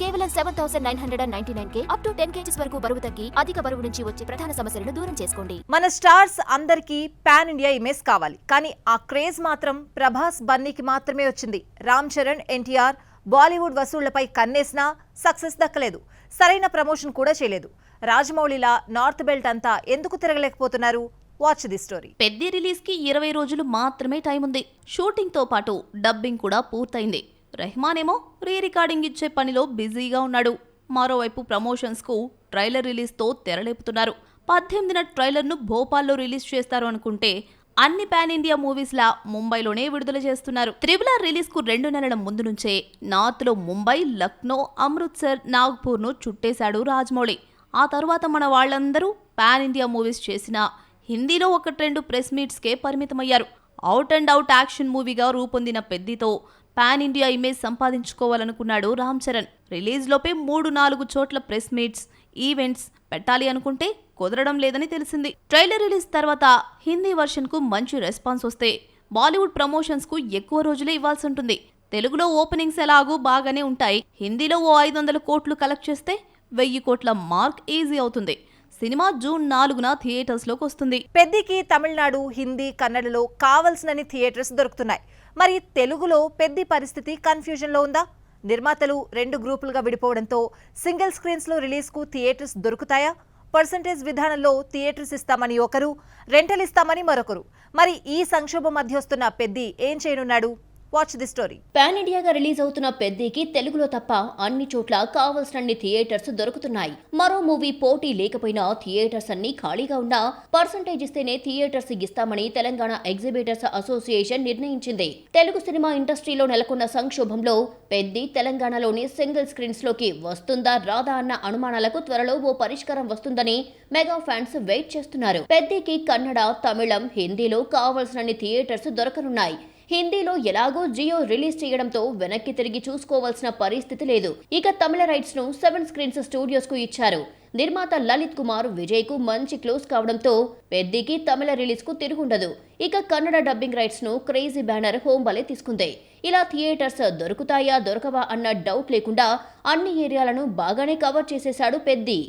కేవలం 7,999K up to 10 kgs వరకు బరువు తగ్గి అధిక బరువు నుంచి వచ్చే ప్రధాన సమస్యలను దూరం చేసుకోండి. మన స్టార్స్ అందరికీ పాన్ ఇండియా ఇమేజ్ కావాలి, కానీ ఆ క్రేజ్ మాత్రం ప్రభాస్ బన్నీకి మాత్రమే వచ్చింది. రామ్ చరణ్, ఎన్టీఆర్ బాలీవుడ్ వసూళ్లపై కన్నేసినా సక్సెస్ దక్కలేదు, సరైన ప్రమోషన్ కూడా చేయలేదు. రాజమౌళిలా నార్త్ బెల్ట్ అంతా ఎందుకు తిరగలేకపోతున్నారు? Watch the story. Peddi release కి 20 రోజులు మాత్రమే టైం ఉంది. షూటింగ్ తో పాటు డబ్బింగ్ కూడా పూర్తయింది. రెహమాన్ ఏమో రీ రికార్డింగ్ ఇచ్చే పనిలో బిజీగా ఉన్నాడు. మరోవైపు ప్రమోషన్స్ కు ట్రైలర్ రిలీజ్ తో తెరలేపుతున్నారు. 18న ట్రైలర్ ను భోపాల్లో రిలీజ్ చేస్తారు అనుకుంటే అన్ని పాన్ ఇండియా మూవీస్ లా ముంబైలోనే విడుదల చేస్తున్నారు. RRR రిలీజ్ కు 2 నెలల ముందు నుంచే నార్త్ లో ముంబై, లక్నో, అమృత్సర్, నాగ్పూర్ ను చుట్టేశాడు రాజమౌళి. ఆ తర్వాత మన వాళ్ళందరూ పాన్ ఇండియా మూవీస్ చేసిన హిందీలో 1-2 ప్రెస్ మీట్స్ కే పరిమితమయ్యారు. అవుట్ అండ్ అవుట్ యాక్షన్ మూవీగా రూపొందిన పెద్దితో పాన్ ఇండియా ఇమేజ్ సంపాదించుకోవాలనుకున్నాడు రామ్ చరణ్. రిలీజ్ లోపే 3-4 చోట్ల ప్రెస్ మీట్స్, ఈవెంట్స్ పెట్టాలి అనుకుంటే కుదరడం లేదని తెలిసింది. ట్రైలర్ రిలీజ్ తర్వాత హిందీ వర్షన్ కు మంచి రెస్పాన్స్ వస్తే బాలీవుడ్ ప్రమోషన్స్ కు ఎక్కువ రోజులే ఇవ్వాల్సి ఉంటుంది. తెలుగులో ఓపెనింగ్స్ ఎలాగూ బాగానే ఉంటాయి. హిందీలో ఓ 500 కోట్లు కలెక్ట్ చేస్తే 1000 కోట్ల మార్క్ ఈజీ అవుతుంది. సినిమా జూన్ 4న థియేటర్స్ లోకి వస్తుంది. పెద్దికి తమిళనాడు, హిందీ, కన్నడలో కావలసినన్ని థియేటర్స్ దొరుకుతున్నాయి. మరి తెలుగులో పెద్ది పరిస్థితి కన్ఫ్యూజన్ లో ఉందా? నిర్మాతలు 2 గ్రూపులుగా విడిపోవడంతో సింగిల్ స్క్రీన్స్ లో రిలీజ్ కు థియేటర్స్ దొరుకుతాయా? పర్సంటేజ్ విధానంలో థియేటర్స్ ఇస్తామని ఒకరు, రెంటల్ ఇస్తామని మరొకరు. మరి ఈ సంక్షోభం మధ్య వస్తున్న పెద్ది ఏం చేయనున్నాడు? Watch the story. పాన్ ఇండియాగా రిలీజ్ అవుతున్న పెద్దికి తెలుగులో తప్ప అన్ని చోట్ల కావాల్సినన్ని థియేటర్స్ దొరుకుతున్నాయి. మరో మూవీ పోటీ లేకపోయినా థియేటర్స్ అన్ని ఖాళీగా ఉన్నా పర్సంటేజ్ ఇస్తేనే థియేటర్స్ ఇస్తామని తెలంగాణ ఎగ్జిబిటర్స్ అసోసియేషన్ నిర్ణయించింది. తెలుగు సినిమా ఇండస్ట్రీలో నెలకొన్న సంక్షోభంలో పెద్ది తెలంగాణలోని సింగిల్ స్క్రీన్స్ లోకి వస్తుందా రాదా అన్న అనుమానాలకు త్వరలో ఓ పరిష్కారం వస్తుందని మెగా ఫ్యాన్స్ వెయిట్ చేస్తున్నారు. పెద్దికి కన్నడ, తమిళం, హిందీలో కావాల్సినన్ని థియేటర్స్ దొరకనున్నాయి. హిందీలో ఎలాగో జియో రిలీజ్ చేయడంతో వెనక్కి తిరిగి చూసుకోవాల్సిన పరిస్థితి లేదు. ఇక తమిళ రైట్స్ ను 7 స్క్రీన్స్ స్టూడియోస్ కు ఇచ్చారు. నిర్మాత లలిత్ కుమార్ విజయ్ కు మంచి క్లోజ్ కావడంతో పెద్దికి తమిళ రిలీజ్ కు తిరుగుండదు. ఇక కన్నడ డబ్బింగ్ రైట్స్ ను క్రేజీ బ్యానర్ హోంబలే తీసుకుంది. ఇలా థియేటర్స్ దొరుకుతాయా దొరకవా అన్న డౌట్ లేకుండా అన్ని ఏరియాలను బాగానే కవర్ చేసేశాడు పెద్ది.